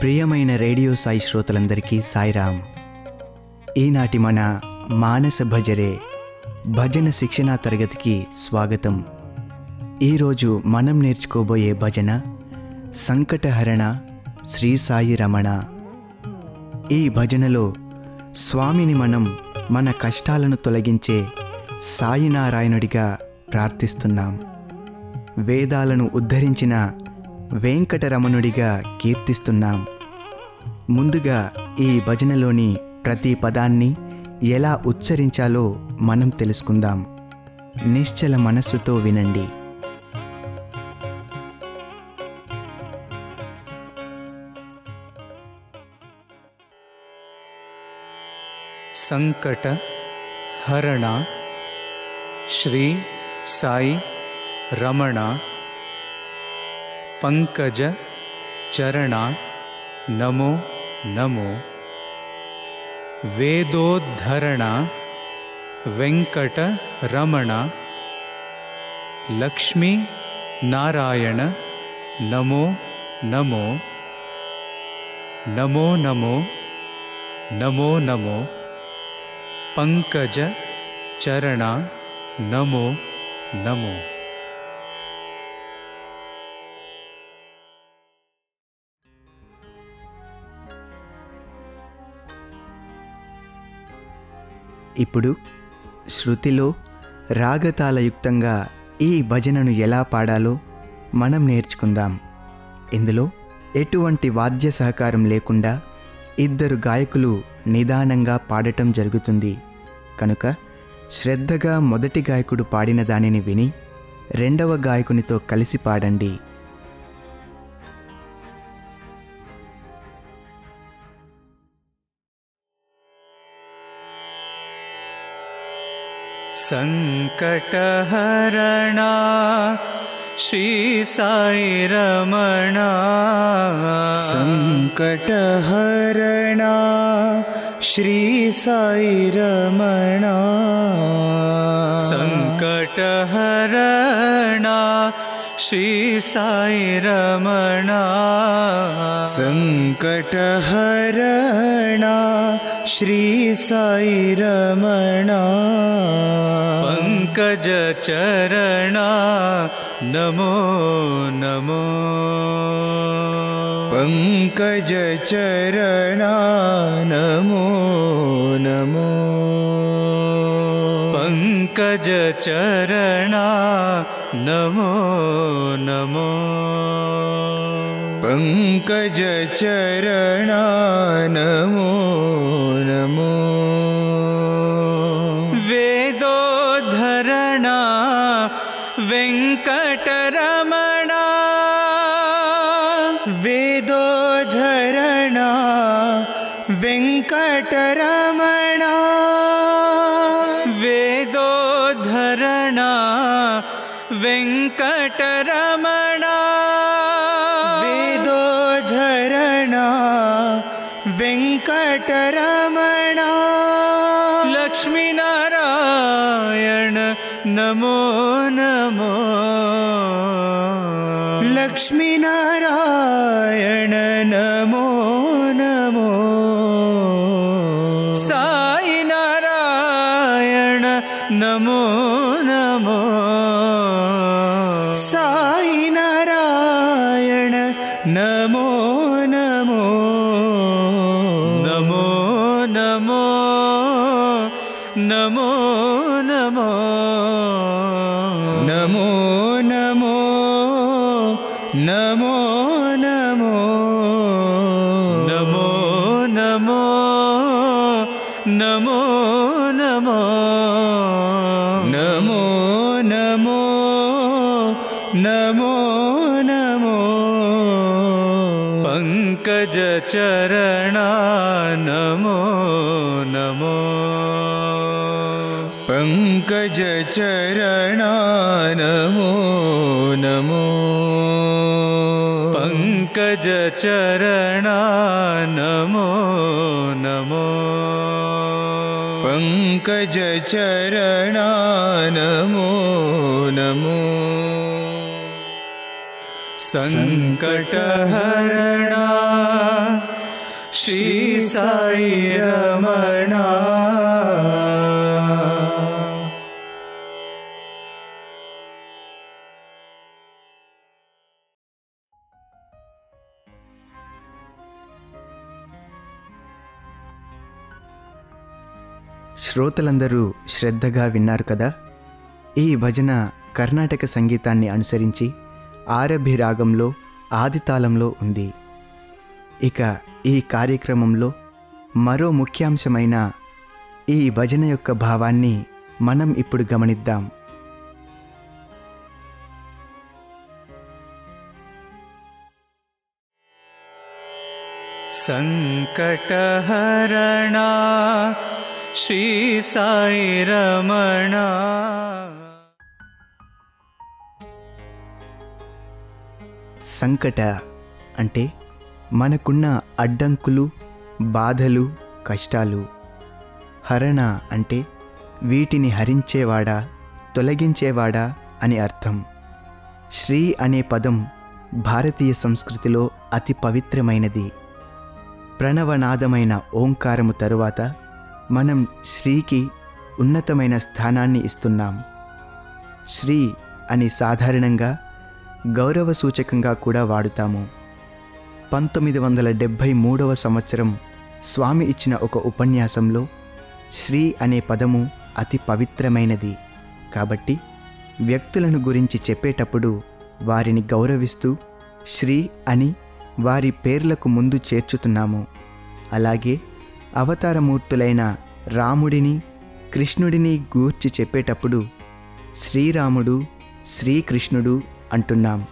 ప్రియమైన రేడియో సాయి శ్రోతలందరికీ సాయిరామ్. ఈనాటి మన మానస భజరే భజన శిక్షణా తరగతికి స్వాగతం. ఈరోజు మనం నేర్చుకోబోయే భజన సంకటహరణ శ్రీ సాయి రమణ. ఈ భజనలో స్వామిని మనం మన కష్టాలను తొలగించే సాయినారాయణుడిగా ప్రార్థిస్తున్నాం. వేదాలను ఉద్ధరించిన వెంకటరమణుడిగా కీర్తిస్తున్నాం. ముందుగా ఈ భజనలోని ప్రతి పదాన్ని ఎలా ఉచ్చరించాలో మనం తెలుసుకుందాం. నిశ్చల మనస్సుతో వినండి. ಸಂಕಟ ಹರಣ ಶ್ರೀ ಸಾಯಿ ರಮಣ पंकज चरण नमो नमो. वेदोद्धरण वेंकट रमण लक्ष्मी नारायण नमो नमो. नमो नमो नमो नमो. पंकज चरण नमो नमो. ఇప్పుడు శృతిలో రాగతాలయుక్తంగా ఈ భజనను ఎలా పాడాలో మనం నేర్చుకుందాం. ఇందులో ఎటువంటి వాద్య సహకారం లేకుండా ఇద్దరు గాయకులు నిదానంగా పాడటం జరుగుతుంది. కనుక శ్రద్ధగా మొదటి గాయకుడు పాడిన దానిని విని రెండవ గాయకునితో కలిసి పాడండి. संकटहरणा श्री साई रमणा. संकटहरणा श्री साई रमणा. संकटहरणा श्री साई रमणा. संकटहरणा श्री साई रमणा. पंकज चरणा नमो नमो. पंकज चरणा नमो नमो. पंकज चरणा नमो नमो. पंकज चरणा नमो नमो. वेदोद्धरणा वेंकटरमणा. वेदोद्धरणा वेंकटरमणा. वेदोद्धरणा वेंकटरमणा. वेदोद्धरणा वेंकटरमणा. लक्ष्मी नारायण नमो नमो. लक्ष्मी नारायण नमो नमो. साई नारायण नमो नमो. साई नारायण नमो नमो. नमो नमो नमो नमो. नमो नमो नमो नमो. नमो नमो नमो नमो. नमो नमो नमो नमो. पंकज चरणा नमो नमो. पंकज चरणा नमो नमो. पंकज चरणा नमो नमो. पंकज चरणा नमो नमो. संकटहरणा సాయి రమణ. శ్రోతలందరూ శ్రద్ధగా విన్నారు కదా. ఈ భజన కర్ణాటక సంగీతాన్ని అనుసరించి ఆరభి రాగంలో ఆదితాళంలో ఉంది. ఇక ఈ కార్యక్రమంలో మరో ముఖ్యాంశమైన ఈ భజన యొక్క భావాన్ని మనం ఇప్పుడు గమనిద్దాం. సంకటహరణ శ్రీ సాయి రమణ. సంకట అంటే మనకున్న అడ్డంకులు, బాధలు, కష్టాలు. హరణ అంటే వీటిని హరించేవాడా, తొలగించేవాడా అని అర్థం. శ్రీ అనే పదం భారతీయ సంస్కృతిలో అతి పవిత్రమైనది. ప్రణవనాదమైన ఓంకారము తరువాత మనం శ్రీకి ఉన్నతమైన స్థానాన్ని ఇస్తున్నాం. శ్రీ అని సాధారణంగా గౌరవ సూచకంగా కూడా వాడుతాము. 1973వ సంవత్సరం స్వామి ఇచ్చిన ఒక ఉపన్యాసంలో శ్రీ అనే పదము అతి పవిత్రమైనది. కాబట్టి వ్యక్తులను గురించి చెప్పేటప్పుడు వారిని గౌరవిస్తూ శ్రీ అని వారి పేర్లకు ముందు చేర్చుతున్నాము. అలాగే అవతారమూర్తులైన రాముడిని, కృష్ణుడిని గూర్చి చెప్పేటప్పుడు శ్రీరాముడు, శ్రీకృష్ణుడు అంటున్నాం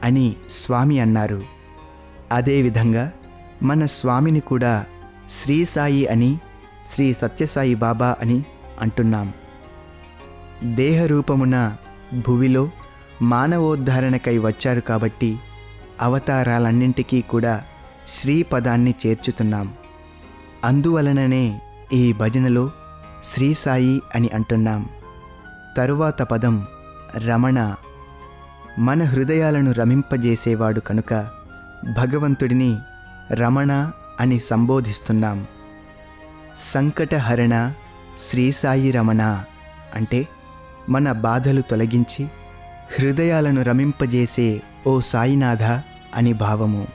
అని స్వామి అన్నారు. అదేవిధంగా మన స్వామిని కూడా శ్రీ సాయి అని, శ్రీ సత్యసాయి బాబా అని అంటున్నాం. దేహరూపమున భువిలో మానవోద్ధరణకై వచ్చారు కాబట్టి అవతారాలన్నింటికీ కూడా శ్రీ పదాన్ని చేర్చుతున్నాం. అందువలననే ఈ భజనలో శ్రీ సాయి అని అంటున్నాం. తరువాత పదం రమణ. మన హృదయాలను రమింపజేసేవాడు కనుక భగవంతుడిని రమణ అని సంబోధిస్తున్నాం. సంకటహరణ శ్రీ సాయి రమణ అంటే మన బాధలు తొలగించి హృదయాలను రమింపజేసే ఓ సాయినాథ అని భావము.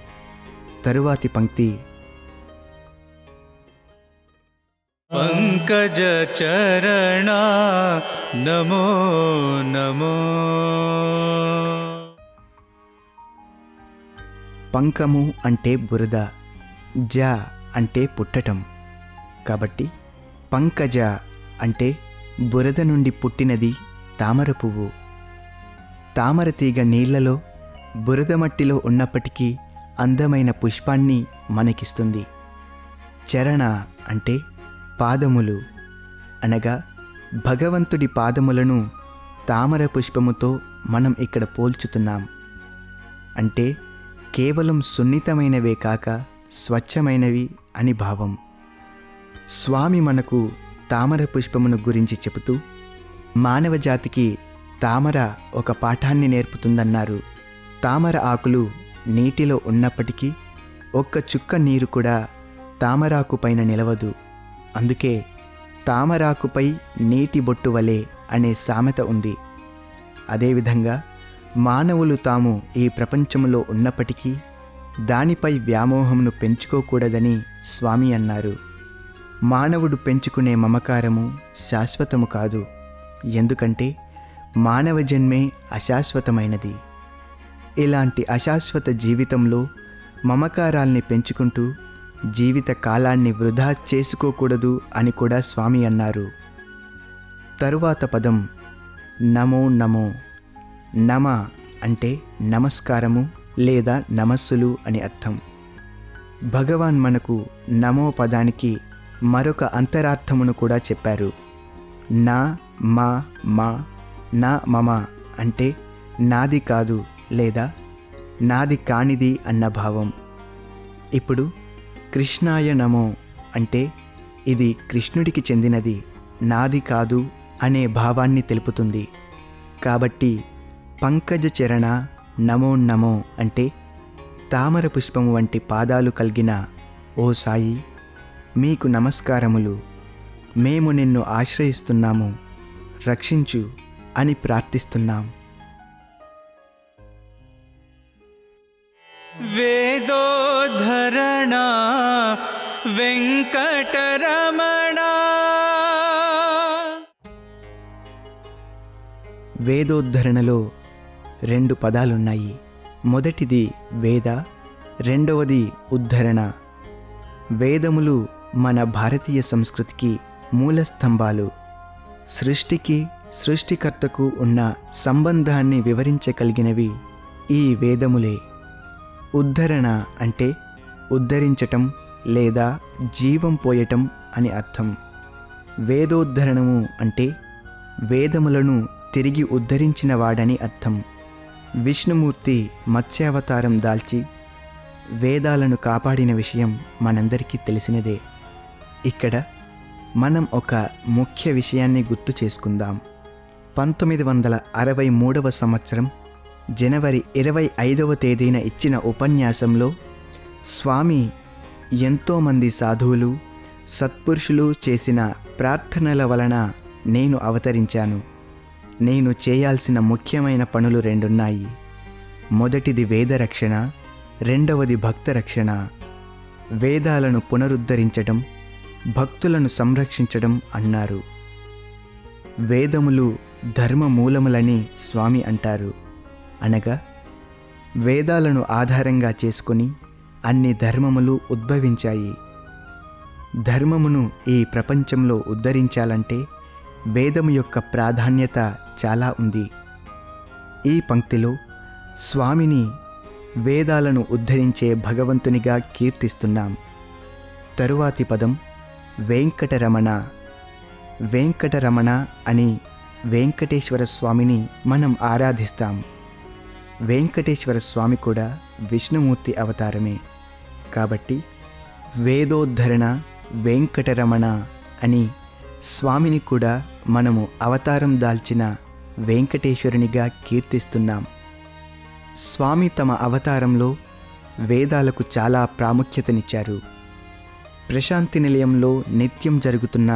తరువాతి పంక్తి పంకజ చరణ నమో నమో. పంకము అంటే బురద, జ అంటే పుట్టటం. కాబట్టి పంకజ అంటే బురద నుండి పుట్టినది తామర పువ్వు. తామర తీగ నీళ్లలో, బురద మట్టిలో ఉన్నప్పటికీ అందమైన పుష్పాన్ని మనకిస్తుంది. చరణ అంటే పాదములు, అనగా భగవంతుడి పాదములను తామర పుష్పముతో మనం ఇక్కడ పోల్చుతున్నాం. అంటే కేవలం సున్నితమైనవే కాక స్వచ్ఛమైనవి అని భావం. స్వామి మనకు తామర పుష్పమును గురించి చెబుతూ మానవ జాతికి తామర ఒక పాఠాన్ని నేర్పుతుందన్నారు. తామర ఆకులు నీటిలో ఉన్నప్పటికీ ఒక్క చుక్క నీరు కూడా తామరాకు పైన నిలవదు. అందుకే తామరాకుపై నీటి బొట్టు వలె అనే సామెత ఉంది. అదేవిధంగా మానవులు తాము ఈ ప్రపంచంలో ఉన్నప్పటికీ దానిపై వ్యామోహమును పెంచుకోకూడదని స్వామి అన్నారు. మానవుడు పెంచుకునే మమకారము శాశ్వతము కాదు. ఎందుకంటే మానవ జన్మే అశాశ్వతమైనది. ఇలాంటి అశాశ్వత జీవితంలో మమకారాల్ని పెంచుకుంటూ జీవిత కాలాన్ని వృధా చేసుకోకూడదు అని కూడా స్వామి అన్నారు. తరువాత పదం నమో నమో. నమ అంటే నమస్కారము లేదా నమస్సులు అని అర్థం. భగవాన్ మనకు నమో పదానికి మరొక అంతరార్థమును కూడా చెప్పారు. నా మా మా నా మమ అంటే నాది కాదు లేదా నాది కానిది అన్న భావం. ఇప్పుడు కృష్ణాయ నమో అంటే ఇది కృష్ణుడికి చెందినది, నాది కాదు అనే భావాన్ని తెలుపుతుంది. కాబట్టి పంకజ చరణ నమో నమో అంటే తామర పుష్పము వంటి పాదాలు కలిగిన ఓ సాయి మీకు నమస్కారములు, మేము నిన్ను ఆశ్రయిస్తున్నాము, రక్షించు అని ప్రార్థిస్తున్నాం. వేదోద్ధరణ వెంకటరమణ. వేదోద్ధరణలో 2 పదాలున్నాయి. మొదటిది వేద, రెండవది ఉద్ధరణ. వేదములు మన భారతీయ సంస్కృతికి మూలస్తంభాలు. సృష్టికి సృష్టికర్తకు ఉన్న సంబంధాన్ని వివరించగలిగినవి ఈ వేదములే. ఉద్ధరణ అంటే ఉద్ధరించటం లేదా జీవం పోయటం అని అర్థం. వేదోద్ధరణము అంటే వేదములను తిరిగి ఉద్ధరించిన వాడని అర్థం. విష్ణుమూర్తి మత్స్యావతారం దాల్చి వేదాలను కాపాడిన విషయం మనందరికీ తెలిసినదే. ఇక్కడ మనం ఒక ముఖ్య విషయాన్ని గుర్తు చేసుకుందాం. 1963వ సంవత్సరం జనవరి 25వ తేదీన ఇచ్చిన ఉపన్యాసంలో స్వామి ఎంతోమంది సాధువులు, సత్పురుషులు చేసిన ప్రార్థనల వలన నేను అవతరించాను. నేను చేయాల్సిన ముఖ్యమైన పనులు 2 ఉన్నాయి. మొదటిది వేదరక్షణ, రెండవది భక్తరక్షణ. వేదాలను పునరుద్ధరించడం, భక్తులను సంరక్షించడం అన్నారు. వేదములు ధర్మ మూలములని స్వామి అంటారు. అనగా వేదాలను ఆధారంగా చేసుకొని అన్ని ధర్మములు ఉద్భవించాయి. ధర్మమును ఈ ప్రపంచంలో ఉద్ధరించాలంటే వేదము యొక్క ప్రాధాన్యత చాలా ఉంది. ఈ పంక్తిలో స్వామిని వేదాలను ఉద్ధరించే భగవంతునిగా కీర్తిస్తున్నాం. తరువాతి పదం వెంకటరమణ. వెంకటరమణ అని వెంకటేశ్వర స్వామిని మనం ఆరాధిస్తాం. వెంకటేశ్వర స్వామి కూడా విష్ణుమూర్తి అవతారమే. కాబట్టి వేదోద్ధరణ వెంకటరమణ అని స్వామిని కూడా మనము అవతారం దాల్చిన వెంకటేశ్వరునిగా కీర్తిస్తున్నాం. స్వామి తమ అవతారంలో వేదాలకు చాలా ప్రాముఖ్యతనిచ్చారు. ప్రశాంతి నిలయంలో నిత్యం జరుగుతున్న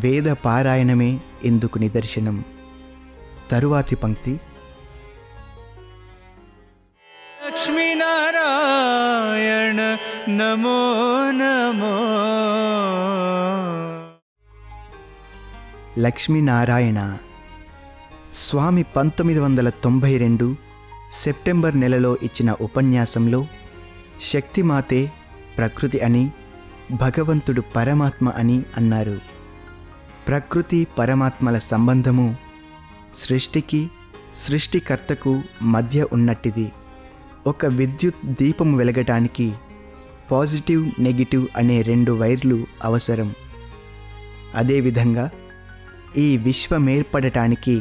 వేద పారాయణమే ఇందుకు నిదర్శనం. తరువాతి పంక్తి లక్ష్మీనారాయణ నమో నమో. లక్ష్మీనారాయణ. స్వామి 1992 సెప్టెంబర్ నెలలో ఇచ్చిన ఉపన్యాసంలో శక్తిమాతే ప్రకృతి అని, భగవంతుడు పరమాత్మ అని అన్నారు. ప్రకృతి పరమాత్మల సంబంధము సృష్టికి సృష్టికర్తకు మధ్య ఉన్నట్టిది. ఒక విద్యుత్ దీపం వెలగటానికి పాజిటివ్, నెగిటివ్ అనే 2 వైర్లు అవసరం. అదేవిధంగా ఈ విశ్వమేర్పడటానికి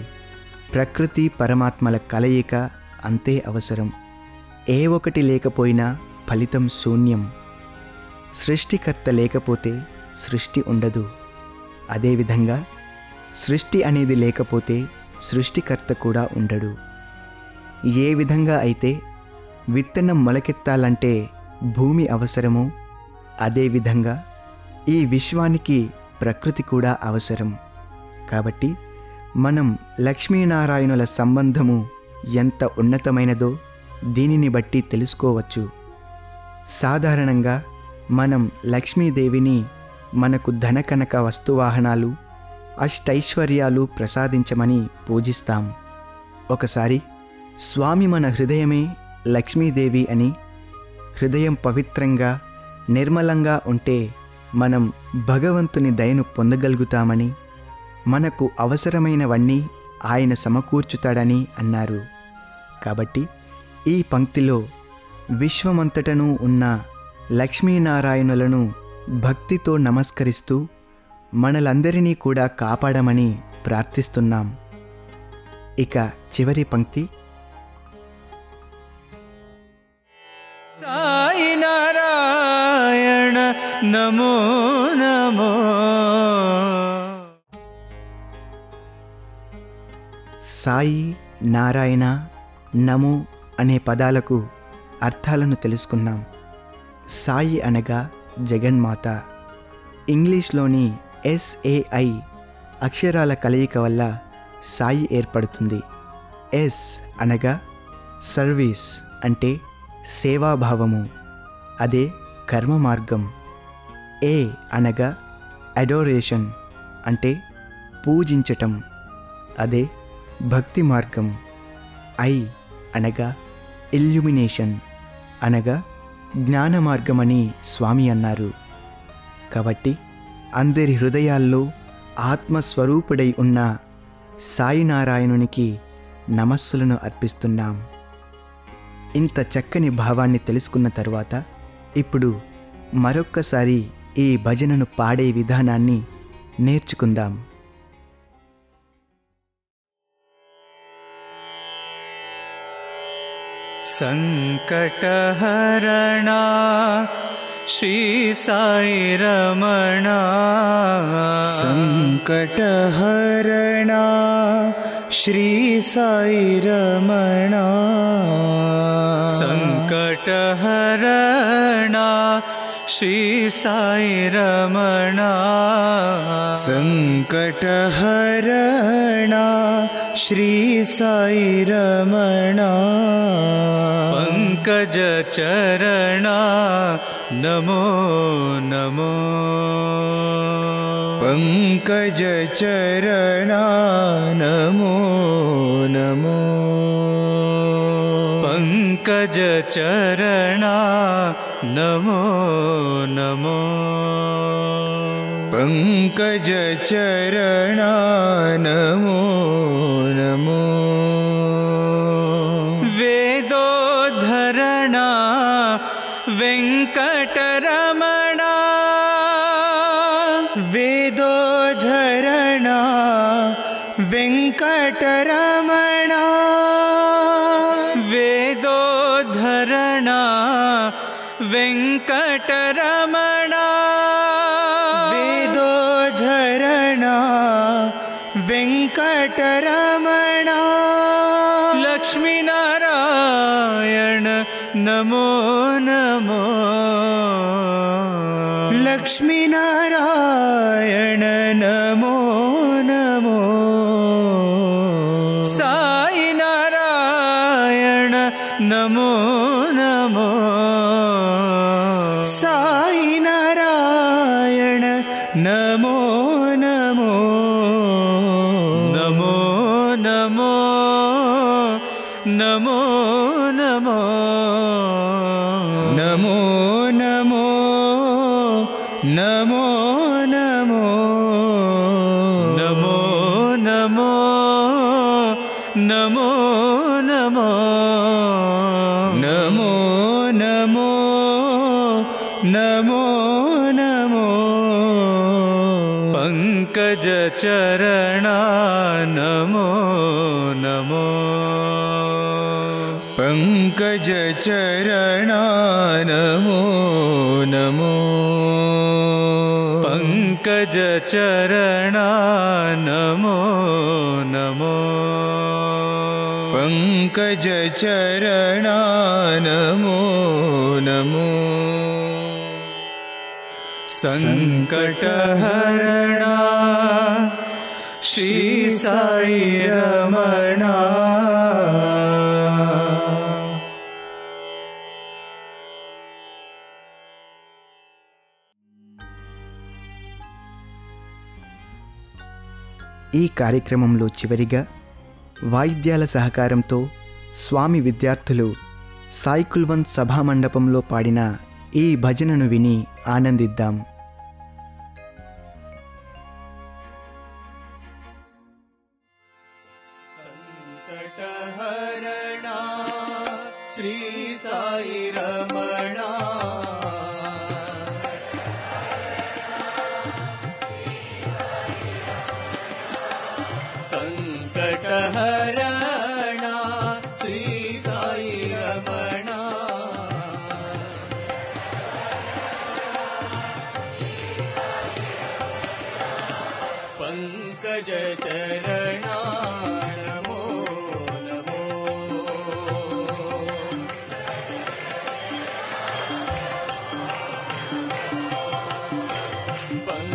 ప్రకృతి పరమాత్మల కలయిక అంతే అవసరం. ఏ ఒకటి లేకపోయినా ఫలితం శూన్యం. సృష్టికర్త లేకపోతే సృష్టి ఉండదు. అదేవిధంగా సృష్టి అనేది లేకపోతే సృష్టికర్త కూడా ఉండడు. ఏ విధంగా అయితే విత్తనం మొలకెత్తాలంటే భూమి అవసరమో అదేవిధంగా ఈ విశ్వానికి ప్రకృతి కూడా అవసరం. కాబట్టి మనం లక్ష్మీనారాయణుల సంబంధము ఎంత ఉన్నతమైనదో దీనిని బట్టి తెలుసుకోవచ్చు. సాధారణంగా మనం లక్ష్మీదేవిని మనకు ధనకనక వస్తువాహనాలు, అష్టైశ్వర్యాలు ప్రసాదించమని పూజిస్తాం. ఒకసారి స్వామి మన హృదయమే లక్ష్మీదేవి అని, హృదయం పవిత్రంగా నిర్మలంగా ఉంటే మనం భగవంతుని దయను పొందగలుగుతామని, మనకు అవసరమైనవన్నీ ఆయన సమకూర్చుతాడని అన్నారు. కాబట్టి ఈ పంక్తిలో విశ్వమంతటను ఉన్న లక్ష్మీనారాయణులను భక్తితో నమస్కరిస్తూ మనలందరినీ కూడా కాపాడమని ప్రార్థిస్తున్నాం. ఇక చివరి పంక్తి సాయి నారాయణ నమో నమో. సాయి, నారాయణ, నమో అనే పదాలకు అర్థాలను తెలుసుకున్నాం. సాయి అనగా జగన్మాత, ఇంగ్లీష్లోని SAI అక్షరాల కలయిక వల్ల సాయి ఏర్పడుతుంది. ఎస్ అనగా సర్వీస్, అంటే సేవాభావము, అదే కర్మ మార్గం. ఏ అనగా అడోరేషన్, అంటే పూజించటం, అదే భక్తి మార్గం. ఐ అనగా ఇల్యూమినేషన్, అనగా జ్ఞాన మార్గమని స్వామి అన్నారు. కాబట్టి అందరి హృదయాల్లో ఆత్మస్వరూపుడై ఉన్న సాయినారాయణునికి నమస్సులను అర్పిస్తున్నాం. ఇంత చక్కని భావాన్ని తెలుసుకున్న తరువాత ఇప్పుడు మరొక్కసారి ఈ భజనను పాడే విధానాన్ని నేర్చుకుందాం. సంకటహరణా శ్రీ సాయి రమణ, సంకటహరణా శ్రీ సాయి రమణ, సంకటహరణా శ్రీ సాయి రమణ, సంకటహరణా శ్రీ సాయి రమణ, పంకజ చరణా నమో నమో, పంకజ చరణా నమో నమో, పంకజ చరణా నమో నమో, పంకజ చరణా నమో నమో, వేదోద్ధరణా వెంకటరమణ, వేదోద్ధరణా వెంకటరమణ, వేదోద్ధరణా వెంకటరమణ, వేదోద్ధరణా వెంకటరమణ, లక్ష్మీనారాయణ నమో నమో, లక్ష్మీనారాయణ నమో నమో, సాయి నారాయణ నమో నమో, సాయి నారాయణ నమో నమో, నమో నమో నమో నమో, నమో నమో నమో నమో, నమో నమో నమో నమో, నమో నమో నమో నమో, పంకజ చరణా నమో నమో, పంకజ చరణా నమో నమో, పంకజ చరణా నమో నమో, పంకజ చరణా నమో నమో, సంకటహరణా శ్రీ సాయి రమణ, ఈ కార్యక్రమంలో చివరిగా వాయిద్యాల సహకారంతో స్వామి విద్యార్థులు సాయి కుల్వంత్ సభామండపంలో పాడిన ఈ భజనను విని ఆనందిద్దాం. సంకటహరణా శ్రీ సాయి రమణ, సంకటహరణా శ్రీ సాయి రమణ, పంకజ చరణా నమో నమో, పంకజ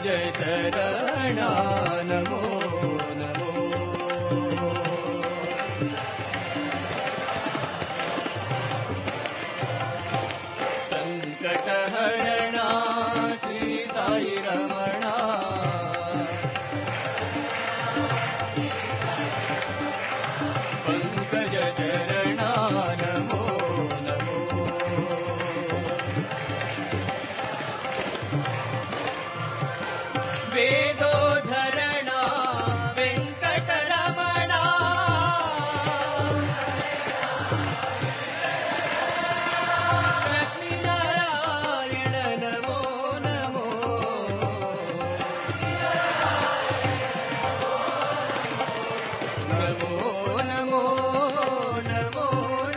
पंकज चरणा नमो नमो संकटहरणा श्री साई रमणा पंकज चरणा नमो नमो वेदोधरणा वेंकटरमणा लक्ष्मीनारायण नमो नमो नमो नमो नमो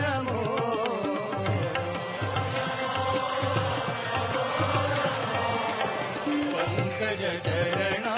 नमो पंकज चरणा